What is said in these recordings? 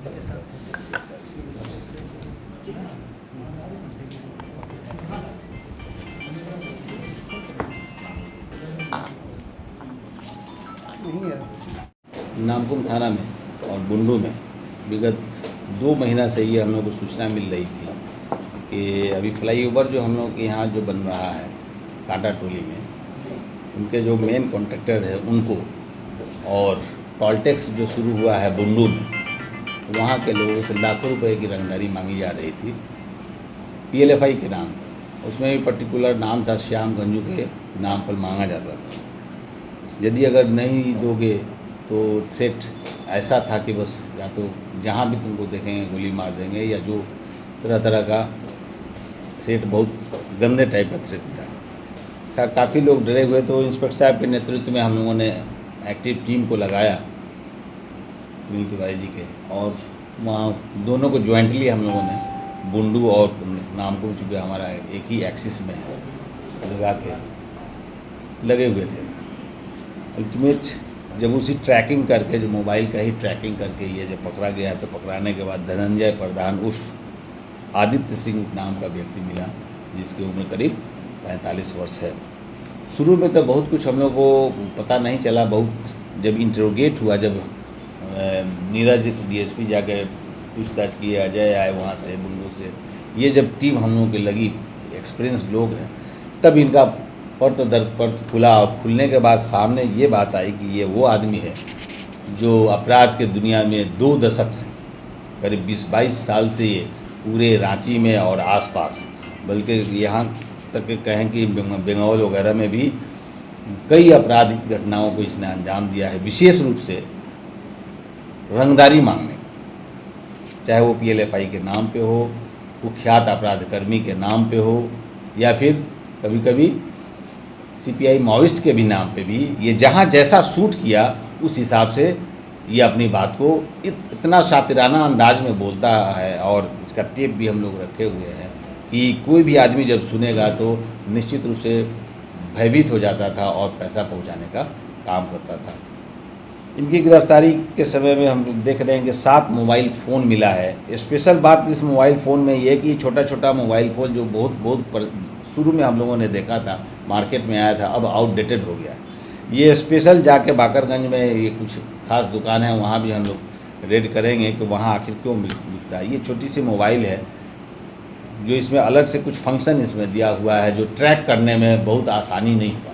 नामकुम थाना में और बुंडू में विगत 2 महीना से ये हम लोग को सूचना मिल रही थी कि अभी फ्लाईओवर जो हम लोग के यहाँ जो बन रहा है कांटा टोली में, उनके जो मेन कॉन्ट्रैक्टर है उनको और टोल टैक्स जो शुरू हुआ है बुंडू में, वहाँ के लोगों से लाखों रुपए की रंगदारी मांगी जा रही थी पीएलएफआई के नाम पर। उसमें भी पर्टिकुलर नाम था, श्याम गंजू के नाम पर मांगा जाता था। यदि अगर नहीं दोगे तो थ्रेट ऐसा था कि बस या तो जहाँ भी तुमको देखेंगे गोली मार देंगे, या जो तरह तरह का थ्रेट, बहुत गंदे टाइप का थ्रेट था। सर काफ़ी लोग डरे हुए, तो इंस्पेक्टर साहब के नेतृत्व में हम लोगों ने एक्टिव टीम को लगाया सुनील तिवारी जी के, और वहाँ दोनों को ज्वाइंटली हम लोगों ने बुंडू और नामकुम, चूँकि हमारा एक ही एक्सिस में है, लगा के लगे हुए थे। अल्टीमेट जब उसी ट्रैकिंग करके, जो मोबाइल का ही ट्रैकिंग करके ये जब पकड़ा गया, तो पकड़ाने के बाद धनंजय प्रधान उर्फ आदित्य सिंह नाम का व्यक्ति मिला, जिसकी उम्र करीब 45 वर्ष है। शुरू में तो बहुत कुछ हम लोग को पता नहीं चला। बहुत जब इंटरोगेट हुआ, जब नीरज डीएसपी जाकर पूछताछ किए, अजय आए वहाँ से बुंडू से, ये जब टीम हम लोगों की लगी, एक्सपीरियंस लोग हैं, तब इनका परत दर परत खुला, और खुलने के बाद सामने ये बात आई कि ये वो आदमी है जो अपराध के दुनिया में 2 दशक से, करीब 20-22 साल से ये पूरे रांची में और आसपास, बल्कि यहाँ तक कहें कि बंगाल वगैरह में भी कई आपराधिक घटनाओं को इसने अंजाम दिया है, विशेष रूप से रंगदारी मांगने, चाहे वो पीएलएफआई के नाम पे हो, कुख्यात अपराधकर्मी के नाम पे हो, या फिर कभी कभी सीपीआई माओइस्ट के भी नाम पे भी। ये जहाँ जैसा सूट किया उस हिसाब से ये अपनी बात को इतना शातिराना अंदाज में बोलता है, और इसका टेप भी हम लोग रखे हुए हैं कि कोई भी आदमी जब सुनेगा तो निश्चित रूप से भयभीत हो जाता था और पैसा पहुंचाने का काम करता था। इनकी गिरफ्तारी के समय में हम लोग देख रहे हैं कि 7 मोबाइल फ़ोन मिला है। स्पेशल बात इस मोबाइल फ़ोन में ये कि छोटा छोटा मोबाइल फ़ोन जो बहुत शुरू में हम लोगों ने देखा था, मार्केट में आया था, अब आउटडेटेड हो गया। ये स्पेशल जाके बाकरगंज में ये कुछ खास दुकान है, वहाँ भी हम लोग रेड करेंगे कि वहाँ आखिर क्यों बिकता है। ये छोटी सी मोबाइल है जो इसमें अलग से कुछ फंक्शन इसमें दिया हुआ है, जो ट्रैक करने में बहुत आसानी नहीं हो पाती,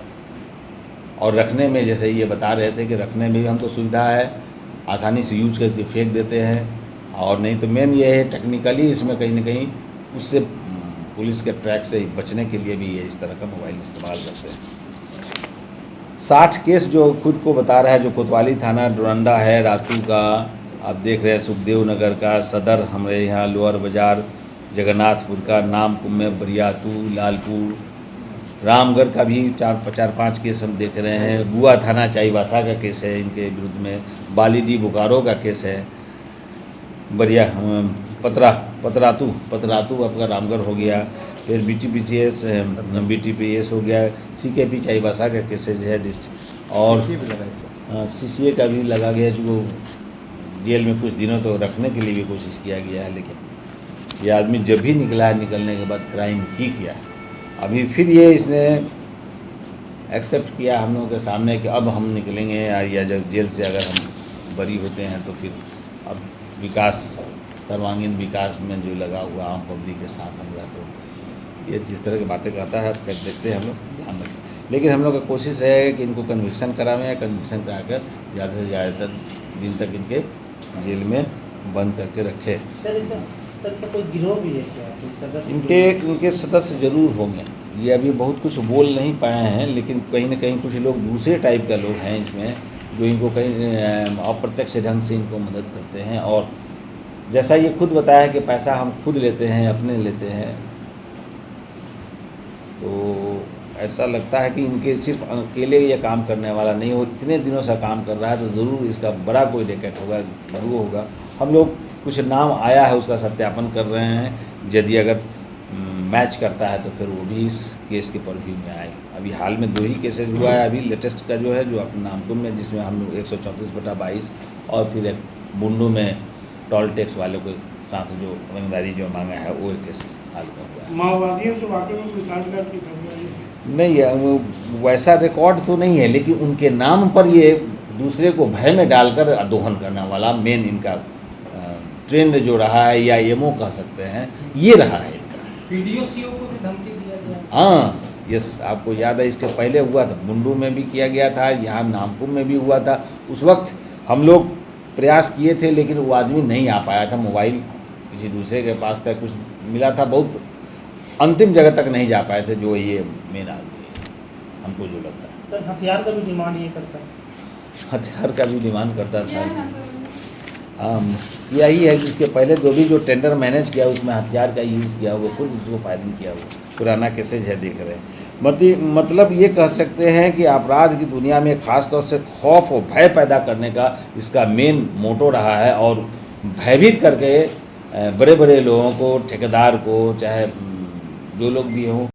और रखने में, जैसे ये बता रहे थे कि रखने में भी हमको सुविधा है, आसानी से यूज करके फेंक देते हैं। और नहीं तो मेन ये है टेक्निकली इसमें कहीं ना कहीं उससे पुलिस के ट्रैक से बचने के लिए भी ये इस तरह का मोबाइल इस्तेमाल करते हैं। 60 केस जो खुद को बता रहा है, जो कोतवाली थाना डोरंडा है, रातू का, आप देख रहे हैं सुखदेव नगर का, सदर हमारे यहाँ लोअर बाज़ार, जगन्नाथपुर का, नामकुम में बरियातू, लालपुर, रामगढ़ का भी 4-5 केस हम देख रहे हैं। बुआ थाना चाईबासा का केस है इनके विरुद्ध में, बालीडी बोकारो का केस है, पतरातू आपका रामगढ़ हो गया, फिर बीटीपीएस हो गया, सीकेपी चाईबासा का केसेज है डिस्ट्रिक्ट, और सीसीए का भी लगा गया, जो जेल में कुछ दिनों तो रखने के लिए भी कोशिश किया गया है, लेकिन ये आदमी जब भी निकला है, निकलने के बाद क्राइम ही किया है। अभी फिर ये इसने एक्सेप्ट किया हम लोगों के सामने कि अब हम निकलेंगे, या जब जेल से अगर हम बरी होते हैं तो फिर अब विकास, सर्वांगीण विकास में जो लगा हुआ आम पब्लिक के साथ हम रहते हो, ये जिस तरह की बातें करता है तो देखते हैं हम लोग, ध्यान रखें। लेकिन हम लोग का कोशिश है कि इनको कन्विक्शन करावें, कन्विक्शन करा कर ज़्यादा से ज़्यादा दिन तक इनके जेल में बंद करके रखें। सर कोई गिरोह भी है क्या? इनके सदस्य जरूर होंगे। ये अभी बहुत कुछ बोल नहीं पाए हैं, लेकिन कहीं ना कहीं कुछ लोग दूसरे टाइप का लोग हैं इसमें, जो इनको कहीं अप्रत्यक्ष ढंग से इनको मदद करते हैं। और जैसा ये खुद बताया कि पैसा हम खुद लेते हैं, अपने लेते हैं, तो ऐसा लगता है कि इनके सिर्फ अकेले ये काम करने वाला नहीं हो, इतने दिनों से काम कर रहा है तो ज़रूर इसका बड़ा कोई रैकेट होगा, ज़रूर होगा। हम लोग कुछ नाम आया है उसका सत्यापन कर रहे हैं, यदि अगर मैच करता है तो फिर वो भी इस केस के परव्यू में आए। अभी हाल में 2 ही केसेज हुआ है, अभी लेटेस्ट का जो है, जो अपने नामकुम में, जिसमें हम लोग 134/22 और फिर एक बुंडू में टोल टैक्स वाले को साथ जो रंगदारी जो मांगा है वो एक इस हाल में हुआ है। माओवादियों से वाकई में कोई सांठगांठ की खबर आई है? नहीं, वो वैसा रिकॉर्ड तो नहीं है, लेकिन उनके नाम पर ये दूसरे को भय में डालकर दोहन करने वाला मेन इनका ट्रेंड जो रहा है, या एमओ कह सकते हैं, ये रहा है इनका। पीडीओ-सीओ को भी धमकी दिया गया। हाँ, यस, आपको याद है इसके पहले हुआ था, मुंडू में भी किया गया था, यहाँ नामकुम में भी हुआ था। उस वक्त हम लोग प्रयास किए थे, लेकिन वो आदमी नहीं आ पाया था, मोबाइल किसी दूसरे के पास था, कुछ मिला था, बहुत अंतिम जगह तक नहीं जा पाए थे, जो ये मेन आदमी है, हमको जो लगता है। सर हथियार का भी डिमांड ये करता है। हथियार का भी डिमांड करता था। हाँ, यही है कि इसके पहले जो टेंडर मैनेज किया उसमें हथियार का यूज़ किया हुआ, खुद उसको फायरिंग किया हुआ, पुराना केसेज है, देख रहे हैं। मतलब ये कह सकते हैं कि अपराध की दुनिया में ख़ास तौर से खौफ और भय पैदा करने का इसका मेन मोटो रहा है, और भयभीत करके बड़े बड़े लोगों को, ठेकेदार को, चाहे जो लोग भी हों,